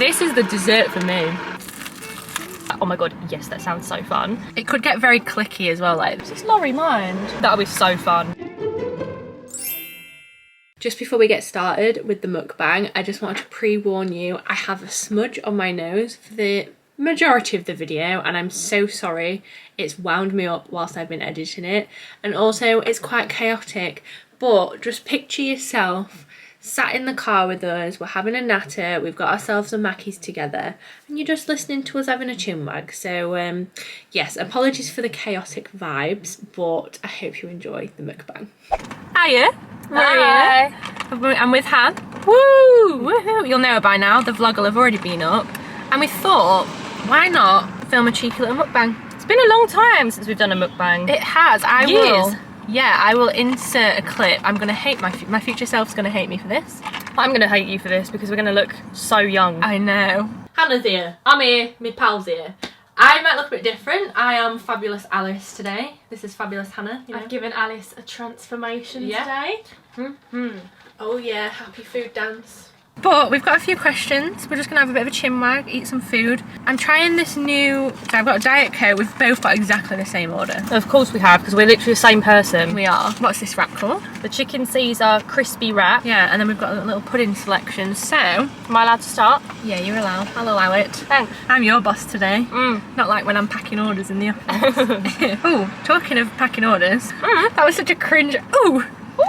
This is the dessert for me. Oh my god, yes, that sounds so fun. It could get very clicky as well, like. Does Laurie mind? That'll be so fun. Just before we get started with the mukbang, I just wanted to pre-warn you, I have a smudge on my nose for the majority of the video, and I'm so sorry. It's wound me up whilst I've been editing it, and also it's quite chaotic, but just picture yourself sat in the car with us, we're having a natter, we've got ourselves some Mackies together, and you're just listening to us having a chinwag. So yes, apologies for the chaotic vibes, but I hope you enjoy the mukbang. Hiya! Hi. I'm with Han. Woo! Woohoo! You'll know it by now, the vlog will have already been up. And we thought, why not film a cheeky little mukbang? It's been a long time since we've done a mukbang. It has. Years. I will insert a clip. I'm gonna hate my future self's gonna hate me for this. I'm gonna hate you for this because we're gonna look so young. I know. Hannah's here. I'm here. My pal's here. I might look a bit different. I am fabulous Alice today. This is fabulous Hannah. You know? I've given Alice a transformation today. Oh yeah, happy food dance. But we've got a few questions. We're just gonna have a bit of a chinwag, eat some food. I'm trying this new, so I've got a Diet Coke. We've both got exactly the same order. Of course we have, because we're literally the same person. We are. What's this wrap called? The chicken Caesar crispy wrap. Yeah, and then we've got a little pudding selection. So, am I allowed to start? Yeah, you're allowed. I'll allow it. Thanks. I'm your boss today. Not like when I'm packing orders in the office. Oh, talking of packing orders, that was such a cringe. Ooh.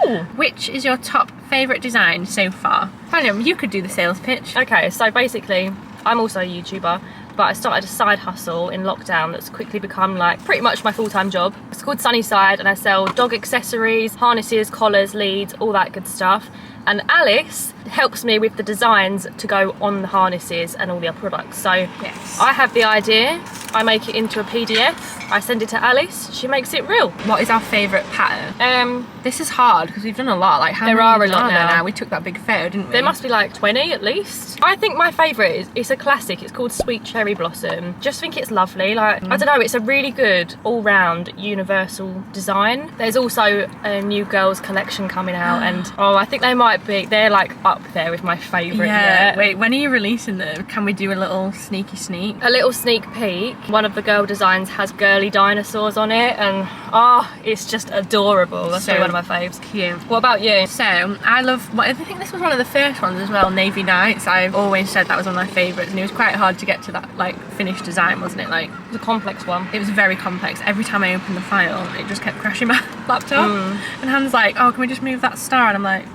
Ooh. Which is your top favourite design so far? Random, you could do the sales pitch. Okay, so basically, I'm also a YouTuber, but I started a side hustle in lockdown that's quickly become like pretty much my full-time job. It's called SUNNYSIDE, and I sell dog accessories, harnesses, collars, leads, all that good stuff. And Alice helps me with the designs to go on the harnesses and all the other products. So yes. I have the idea, I make it into a PDF, I send it to Alice, she makes it real. What is our favourite pattern? This is hard because we've done a lot. Like, how there many are a lot there now. We took that big photo, didn't we? There must be like 20 at least. I think my favourite is, it's a classic, it's called Sweet Cherry Blossom. Just think it's lovely, like, I don't know, it's a really good all-round universal design. There's also a new girls collection coming out, and oh, I think they might be, they're like up there with my favourite. Yeah, wait, when are you releasing them? Can we do a little sneak? A little sneak peek. One of the girl designs has girly dinosaurs on it, and oh, it's just adorable. That's one of my faves. Cute. What about you? So I love, I think this was one of the first ones as well, Navy Nights. I've always said that was one of my favourites, and it was quite hard to get to that like finished design, wasn't it? Like, it was a complex one. It was very complex. Every time I opened the file, it just kept crashing my laptop. And Han's like, oh, can we just move that star? And I'm like,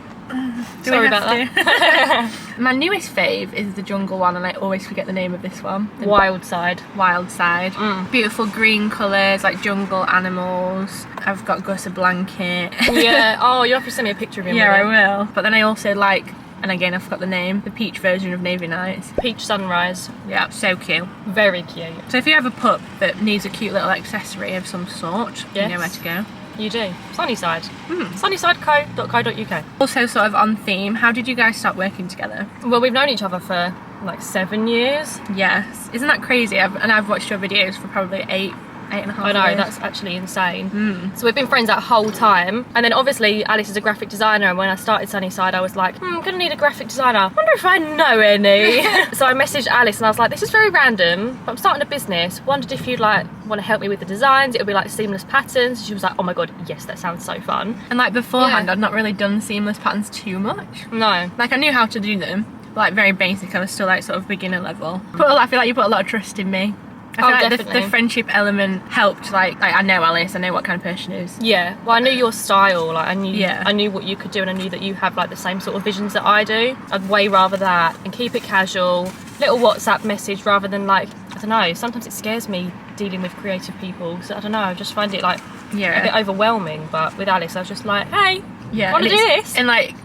sorry about that. My newest fave is the jungle one, and I always forget the name of this one. Wild Side. Wild Side. Beautiful green colours, like jungle animals. I've got Gus a blanket. Yeah, oh, you have to send me a picture of him. Yeah, I will. But then I also like, and again I forgot the name, the peach version of Navy Nights. Peach Sunrise. Yeah, so cute. Very cute. So if you have a pup that needs a cute little accessory of some sort, you know where to go. You do. SUNNYSIDE. SUNNYSIDEco.co.uk. Also sort of on theme, how did you guys start working together? Well, we've known each other for like 7 years. Yes. Isn't that crazy? I've watched your videos for probably 8.5 I know, years. that's actually insane. So we've been friends that whole time, and then obviously Alice is a graphic designer, and when I started SUNNYSIDE I was like, I'm gonna need a graphic designer, I wonder if I know any. So I messaged Alice and I was like, this is very random, but I'm starting a business, wondered if you'd like want to help me with the designs, it'll be like seamless patterns. She was like, oh my god, yes, that sounds so fun. And like beforehand I'd not really done seamless patterns too much. No. Like I knew how to do them, but like very basic. I was still like sort of beginner level. But I feel like you put a lot of trust in me. I feel like the friendship element helped. Like I know Alice, I know what kind of person she is. Yeah, well I knew your style, like I knew what you could do, and I knew that you have like the same sort of visions that I do. I'd way rather that and keep it casual, little WhatsApp message rather than like, I don't know, sometimes it scares me dealing with creative people, so I don't know, I just find it like a bit overwhelming. But with Alice I was just like, hey, wanna do this? And like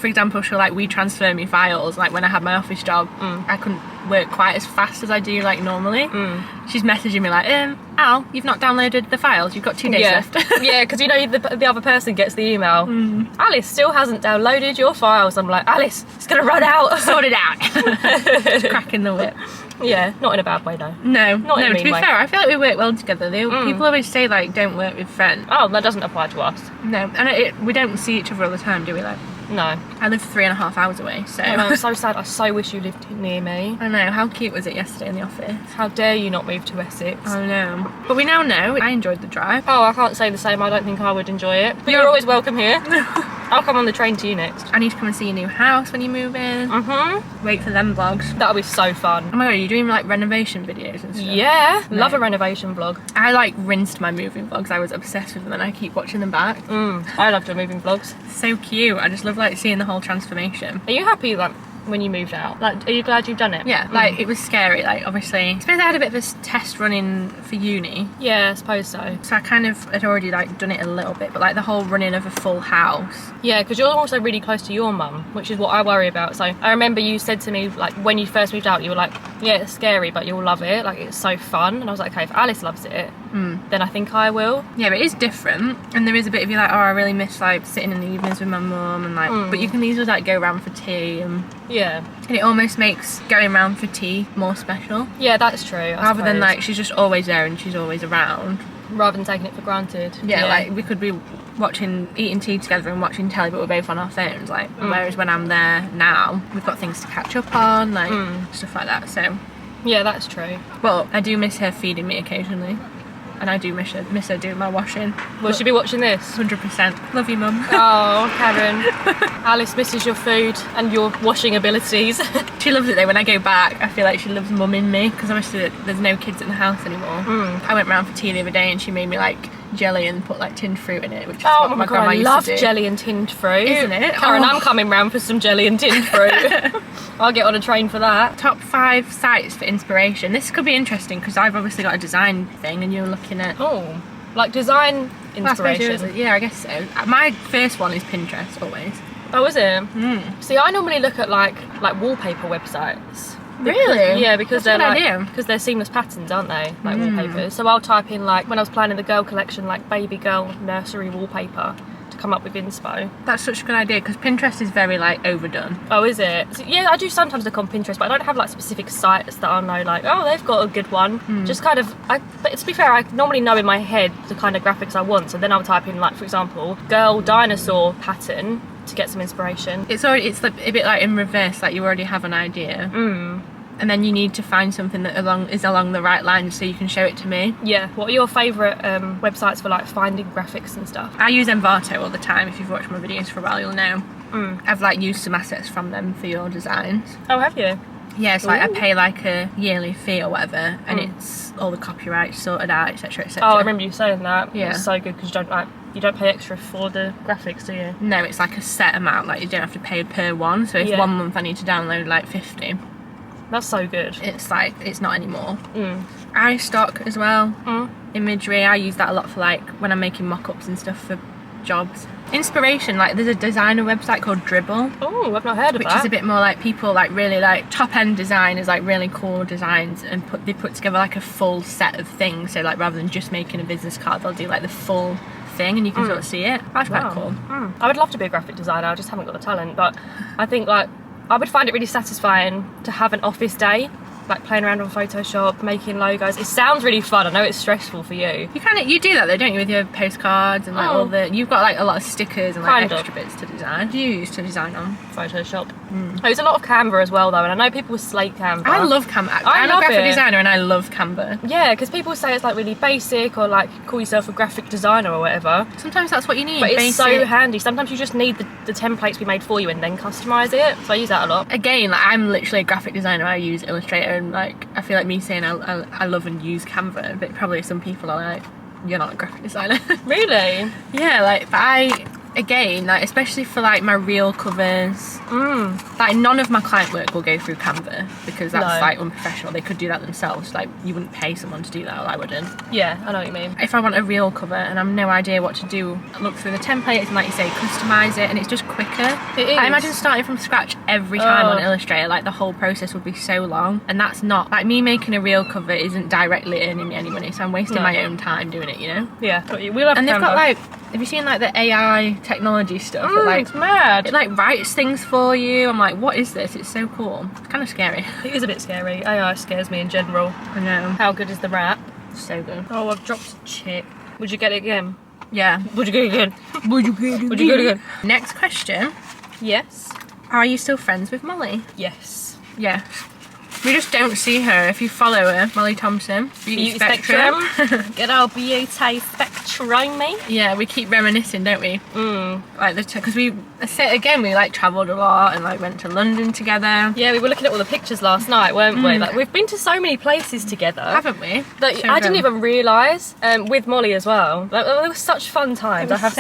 for example, she'll like WeTransfer me files. Like when I had my office job, I couldn't work quite as fast as I do like normally. She's messaging me like, Al, you've not downloaded the files, you've got 2 days left. Yeah, because you know the other person gets the email, Alice still hasn't downloaded your files. I'm like, Alice, it's gonna run out. Sort it out. Just cracking the whip. Yeah, not in a bad way though. No, not in a mean to be way. fair, I feel like we work well together. People always say like, don't work with friends. Oh, that doesn't apply to us. No, and we don't see each other all the time, do we? Like, No. I live 3.5 hours away, so. Oh, no, I'm so sad. I so wish you lived near me. I know, how cute was it yesterday in the office? How dare you not move to Essex? I know. But we now know, I enjoyed the drive. Oh, I can't say the same. I don't think I would enjoy it. But you're always welcome here. I'll come on the train to you next. I need to come and see your new house when you move in. Wait for them vlogs. That'll be so fun. Oh my god, are you doing like renovation videos and stuff? Yeah. No. Love a renovation vlog. I like rinsed my moving vlogs. I was obsessed with them and I keep watching them back. I love doing moving vlogs. So cute. I just love like seeing the whole transformation. Are you happy like when you moved out? Like, are you glad you've done it? Yeah, like it was scary. Like obviously, I suppose I had a bit of a test running for uni. Yeah, I suppose so. So I kind of had already like done it a little bit, but like the whole running of a full house. Yeah, because you're also really close to your mum, which is what I worry about. So I remember you said to me, like, when you first moved out, you were like, yeah, it's scary, but you'll love it. Like, it's so fun. And I was like, okay, if Alice loves it, then I think I will. Yeah, but it is different. And there is a bit of you like, oh, I really miss like sitting in the evenings with my mum and like, but you can easily like go around for tea and yeah. And it almost makes going round for tea more special. Yeah, that's true. Rather than like, she's just always there and she's always around. Rather than taking it for granted. Yeah, like we could be eating tea together and watching telly, but we're both on our phones. Like, whereas when I'm there now, we've got things to catch up on, like stuff like that. So, yeah, that's true. But I do miss her feeding me occasionally, and I do miss her doing my washing. Will she be watching this? 100%. Love you, mum. Oh, Karen. Alice misses your food and your washing abilities. She loves it though. When I go back, I feel like she loves mumming me because obviously there's no kids in the house anymore. I went round for tea the other day and she made me like jelly and put like tinned fruit in it, which is what my grandma used to do. I love jelly and tinned fruit. Isn't it? Karen, I'm coming round for some jelly and tinned fruit. I'll get on a train for that. Top 5 sites for inspiration. This could be interesting because I've obviously got a design thing and you're looking at... Oh, like design inspiration? Well, yeah, I guess so. My first one is Pinterest, always. Oh, is it? See, I normally look at like wallpaper websites. Really? Yeah, because That's they're a like, good idea. because they're seamless patterns, aren't they? Like wallpapers. So I'll type in like, when I was planning the girl collection, like baby girl nursery wallpaper to come up with inspo. That's such a good idea because Pinterest is very like overdone. Oh, is it? So, yeah, I do sometimes look on Pinterest, but I don't have like specific sites that I know like, oh, they've got a good one. Just kind of, but to be fair, I normally know in my head the kind of graphics I want. So then I'll type in like, for example, girl dinosaur pattern to get some inspiration. It's like a bit like in reverse, like you already have an idea. And then you need to find something that is along the right lines so you can show it to me. Yeah. What are your favourite websites for like finding graphics and stuff? I use Envato all the time. If you've watched my videos for a while, you'll know. I've like used some assets from them for your designs. Oh, have you? Yeah, it's like I pay like a yearly fee or whatever, and it's all the copyright sorted out, etc, etc. Oh, I remember you saying that. Yeah. It's so good because you don't pay extra for the graphics, do you? No, it's like a set amount. Like you don't have to pay per one. So if 1 month I need to download like 50. That's so good. It's like, it's not anymore. iStock as well. Imagery, I use that a lot for like when I'm making mock-ups and stuff for jobs. Inspiration, like there's a designer website called Dribble. Oh, I've not heard of that. Which is a bit more like people like really like top-end designers, like really cool designs, and they put together like a full set of things. So like rather than just making a business card, they'll do like the full thing and you can sort of see it. That's quite cool. I would love to be a graphic designer, I just haven't got the talent, but I think like I would find it really satisfying to have an office day, like playing around on Photoshop, making logos. It sounds really fun. I know it's stressful for you. You do that though, don't you, with your postcards and like all the, you've got like a lot of stickers and like extra bits to design. Do you used to design on Photoshop? There's a lot of Canva as well though, and I know people slate Canva. I love Canva. I'm a graphic designer and I love Canva. Yeah, because people say it's like really basic or like call yourself a graphic designer or whatever. Sometimes that's what you need. But it's so handy. Sometimes you just need the templates to be made for you and then customise it. So I use that a lot. Again, like, I'm literally a graphic designer. I use Illustrator and like I feel like me saying I love and use Canva, but probably some people are like, you're not a graphic designer. Really? Yeah, like, but again, like especially for like my reel covers, like none of my client work will go through Canva because that's like unprofessional. They could do that themselves. Like you wouldn't pay someone to do that, or I wouldn't. Yeah, I know what you mean. If I want a reel cover and I've no idea what to do, I look through the templates and like you say, customise it, and it's just quicker. It is. I imagine starting from scratch every time on Illustrator, like the whole process would be so long, and that's not like me making a reel cover isn't directly earning me any money, so I'm wasting my own time doing it, you know? Yeah, we'll have and they've Canva. got like, have you seen like the AI technology stuff? It's mad. It like writes things for you. I'm like, what is this? It's so cool. It's kind of scary. It is a bit scary. AI scares me in general. I know. How good is the wrap? So good. Oh, I've dropped a chip. Would you get it again? Yeah. Would you get it again? Would you get it again? Would you get it again? Next question. Yes. Are you still friends with Molly? Yes. Yeah. We just don't see her. If you follow her, Molly Thompson, Beauty Spectrum. Good old beauty spectrum, me. Yeah, we keep reminiscing, don't we? Like because we like travelled a lot and like went to London together. Yeah, we were looking at all the pictures last night, weren't we? Like we've been to so many places together, haven't we? That I didn't even realise. With Molly as well. Like, they were such fun times. I have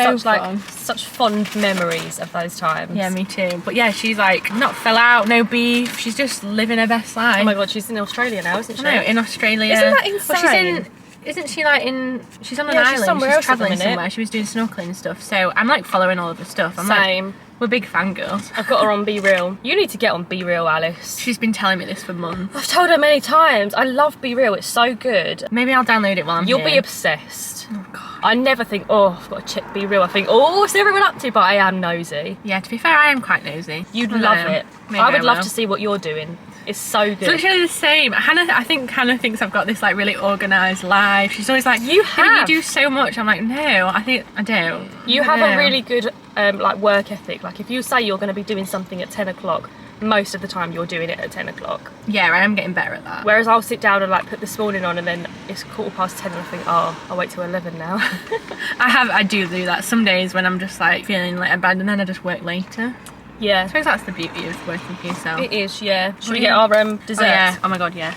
such fond memories of those times. Yeah, me too. But yeah, she's like not fell out, no beef. She's just living her best life. Oh my god, she's in Australia now, isn't she? No, in Australia. Isn't that insane? Well, isn't she like she's on an Yeah, island, she's somewhere else travelling at the minute. somewhere. She was doing snorkeling and stuff. So I'm like following all of her stuff. Same. We're big fangirls. I've got her on Be Real. You need to get on Be Real, Alice. She's been telling me this for months. I've told her many times. I love Be Real. It's so good. Maybe I'll download it while I'm You'll here. be obsessed. Oh god. I never think, oh, I've got to check Be Real. I think, oh, what's everyone up to? But I am nosy. Yeah, to be fair, I am quite nosy. You'd love it. Maybe I would love will. to see what you're doing. It's so good. It's literally the same. I think Hannah thinks I've got this like really organised life. She's always like, You have. You do so much. I'm like, no, I think I don't. You have a really good like work ethic. Like if you say you're going to be doing something at 10 o'clock, most of the time you're doing it at 10 o'clock. Yeah, I am getting better at that. Whereas I'll sit down and like put this morning on and then it's 10:15 and I think, oh, I'll wait till 11 now. I do that some days when I'm just like feeling like bad and then I just work later. Yeah. I suppose that's the beauty of working for yourself. It is, yeah. Should we yeah. get our desserts? Oh, yeah. Oh my god, yes.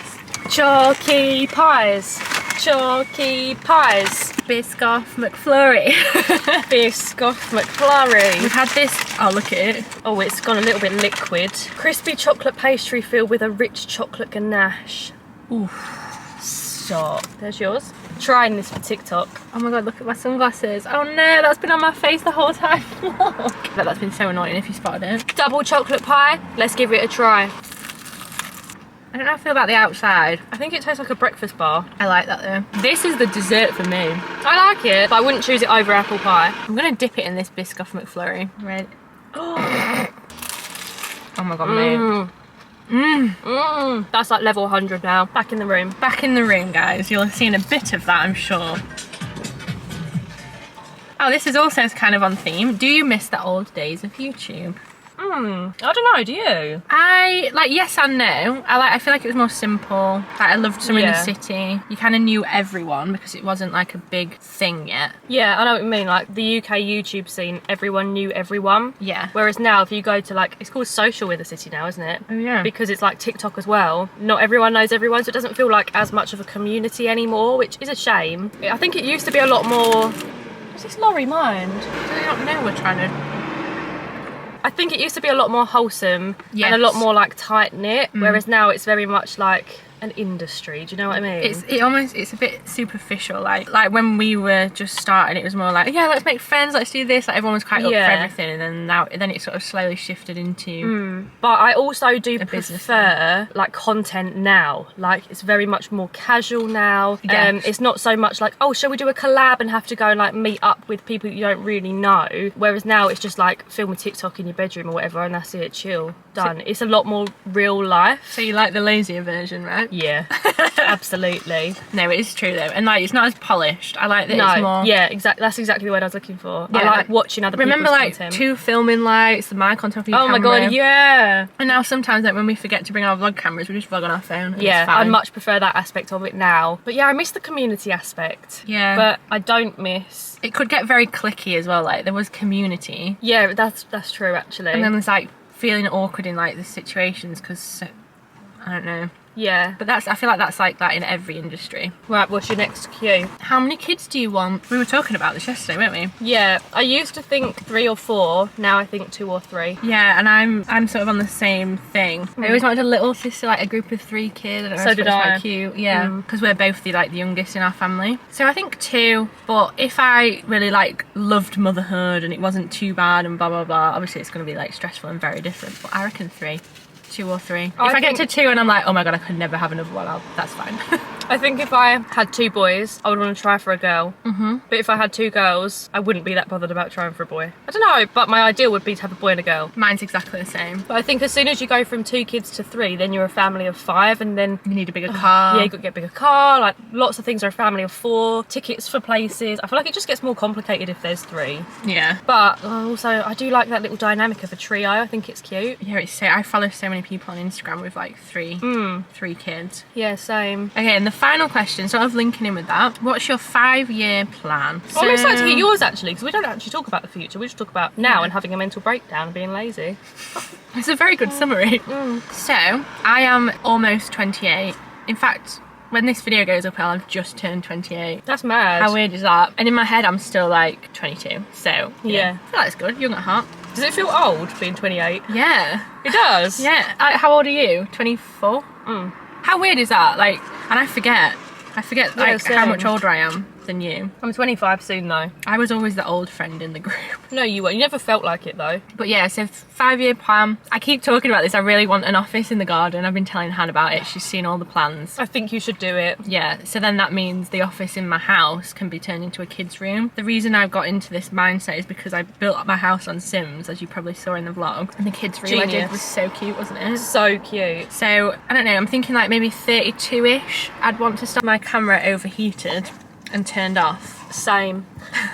Chalky pies. Chalky pies. Biscoff McFlurry. Biscoff McFlurry. We've had this. Oh, look at it. Oh, it's gone a little bit liquid. Crispy chocolate pastry filled with a rich chocolate ganache. Ooh. Stop. There's yours. Trying this for TikTok. Oh my god, look at my sunglasses. Oh no, that's been on my face the whole time. Look. But that's been so annoying if you spotted it. Double chocolate pie. Let's give it a try. I don't know how I feel about the outside. I think it tastes like a breakfast bar. I like that though. This is the dessert for me. I like it, but I wouldn't choose it over apple pie. I'm gonna dip it in this Biscoff McFlurry. Right. Oh my god, mate. That's like level 100 now. Back in the room. Back in the room, guys. You'll have seen a bit of that, I'm sure. Oh, this is also kind of on theme. Do you miss the old days of YouTube? I don't know, do you? Yes and no. I feel like it was more simple. Like, I loved Summer in the City. You kind of knew everyone because it wasn't like a big thing yet. Yeah, I know what you mean. Like the UK YouTube scene, everyone knew everyone. Yeah. Whereas now, if you go to like, it's called Social in the City now, isn't it? Oh yeah. Because it's like TikTok as well. Not everyone knows everyone, so it doesn't feel like as much of a community anymore, which is a shame. I think it used to be a lot more. What's this lorry mind? Do they not know we're trying to? I think it used to be a lot more wholesome Yes. and a lot more like tight knit, whereas now it's very much like an industry. Do you know what I mean? It's a bit superficial. Like when we were just starting, it was more like, yeah, let's make friends, let's do this. Like everyone was quite up for everything, and then it sort of slowly shifted into. But I also do business prefer like content now. Like it's very much more casual now. Yes. It's not so much like, oh, shall we do a collab and have to go and like meet up with people you don't really know. Whereas now it's just like film a TikTok in your bedroom or whatever, and that's it, chill, done. It's a lot more real life. So you like the lazier version, right? Yeah, absolutely. No, it is true though, and like it's not as polished. I like that it's more. Yeah, exactly. That's exactly the word I was looking for. Yeah, I like watching other people's like content. 2 filming lights, the mic on top of your Oh my camera. god, yeah. And now sometimes like when we forget to bring our vlog cameras, we just vlog on our phone. And Yeah, it's I fine. much prefer that aspect of it now. But yeah, I miss the community aspect. Yeah. But I don't miss. It could get very cliquey as well. Like there was community, Yeah, that's true actually. and then there's like feeling awkward in like the situations because I don't know. yeah. But I feel like that's like that in every industry. Right, what's your next cue? How many kids do you want? We were talking about this yesterday, weren't we? Yeah, I used to think 3 or 4. Now I think 2 or 3. Yeah, and I'm sort of on the same thing. I always wanted a little sister, like a group of 3 kids. I don't know, So did I. Quite cute. Yeah, because we're both the youngest in our family. So I think 2. But if I really like loved motherhood and it wasn't too bad and blah blah blah, obviously it's going to be like stressful and very different. But I reckon 3. 2 or 3. If I I get think- to 2 and I'm like, oh my god, I could never have another one, that's fine. I think if I had 2 boys, I would want to try for a girl. But if I had 2 girls, I wouldn't be that bothered about trying for a boy. I don't know, but my ideal would be to have a boy and a girl. Mine's exactly the same. But I think as soon as you go from 2 kids to 3, then you're a family of 5, and then You need a bigger car. yeah, you got to get a bigger car. Like lots of things are a family of 4. Tickets for places. I feel like it just gets more complicated if there's 3. Yeah. But also, I do like that little dynamic of a trio. I think it's cute. Yeah, I follow so many people on Instagram with like 3 kids. Yeah, same. Okay, and the final question, sort of linking in with that, what's your 5-year plan? I'm excited to hear yours actually, because we don't actually talk about the future. We just talk about now and having a mental breakdown and being lazy. It's a very good summary. So, I am almost 28. In fact, when this video goes up, I'll have just turned 28. That's mad. How weird is that? And in my head, I'm still like 22. So, Yeah. I feel like it's good. Young at heart. Does it feel old being 28? Yeah. It does. Yeah. How old are you? 24? How weird is that? Like, and I forget Yeah, like how same. much older I am than you. I'm 25 soon though. I was always the old friend in the group. No, you weren't. You never felt like it though. But yeah, so 5-year plan. I keep talking about this. I really want an office in the garden. I've been telling Han about it. She's seen all the plans. I think you should do it. Yeah, so then that means the office in my house can be turned into a kid's room. The reason I got into this mindset is because I built up my house on Sims, as you probably saw in the vlog. And the kids' room I did Genius. was so cute, wasn't it? So cute. So, I don't know, I'm thinking like maybe 32-ish. I'd want to stop my camera overheated and turned off. Same.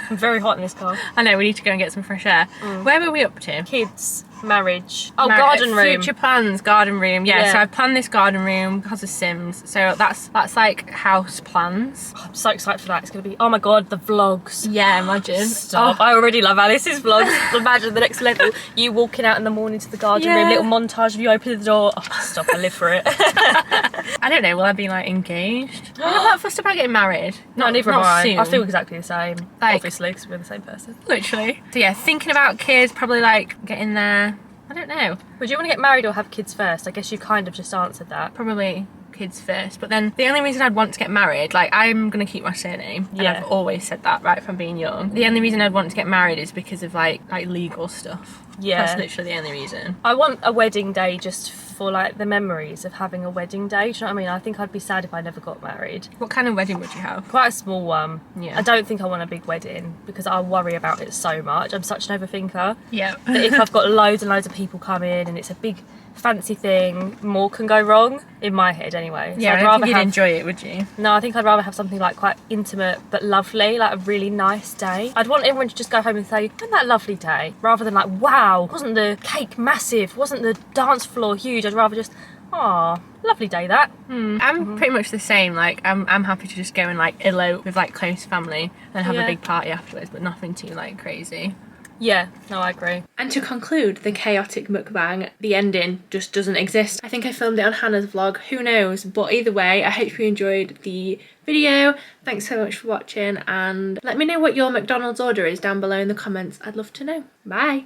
I'm very hot in this car. I know, we need to go and get some fresh air. Where were we up to? Kids, marriage. Oh, Mar- garden room. Future plans, garden room. Yeah, Yeah. so I've planned this garden room because of Sims. So that's like house plans. I'm so excited for that. It's going to be, oh my god, the vlogs. Yeah, imagine. Stop. Oh, I already love Alice's vlogs. Imagine the next level. You walking out in the morning to the garden room, Yeah. little montage of you opening the door. Oh, stop, I live for it. I don't know, will I be like engaged? I'm not that fussed about getting married. No, neither am not I. soon. I feel exactly the same. Like- Obviously, because we're the same person. Literally. So yeah, thinking about kids, probably like getting there. I don't know. Would you want to get married or have kids first? I guess you kind of just answered that. Probably kids first. But then the only reason I'd want to get married, like I'm going to keep my surname. And Yeah. I've always said that right from being young. The only reason I'd want to get married is because of like legal stuff. Yeah. That's literally the only reason. I want a wedding day just for like the memories of having a wedding day. Do you know what I mean? I think I'd be sad if I never got married. What kind of wedding would you have? Quite a small one. Yeah. I don't think I want a big wedding because I worry about it so much. I'm such an overthinker. Yeah. That if I've got loads and loads of people come in and it's a big fancy thing, more can go wrong in my head anyway. So Yeah, I'd I don't rather think you'd have, enjoy it, would you? No, I think I'd rather have something like quite intimate but lovely, like a really nice day. I'd want everyone to just go home and say, "Wasn't that a lovely day?" Rather than like, "Wow, wasn't the cake massive? Wasn't the dance floor huge?" I'd rather just, "Aw, lovely day that." I'm pretty much the same. Like I'm happy to just go and like elope with like close family and have Yeah. a big party afterwards, but nothing too like crazy. Yeah, no, I agree. And to conclude the chaotic mukbang, the ending just doesn't exist. I think I filmed it on Hannah's vlog, who knows? But either way, I hope you enjoyed the video. Thanks so much for watching, and let me know what your McDonald's order is down below in the comments. I'd love to know. Bye.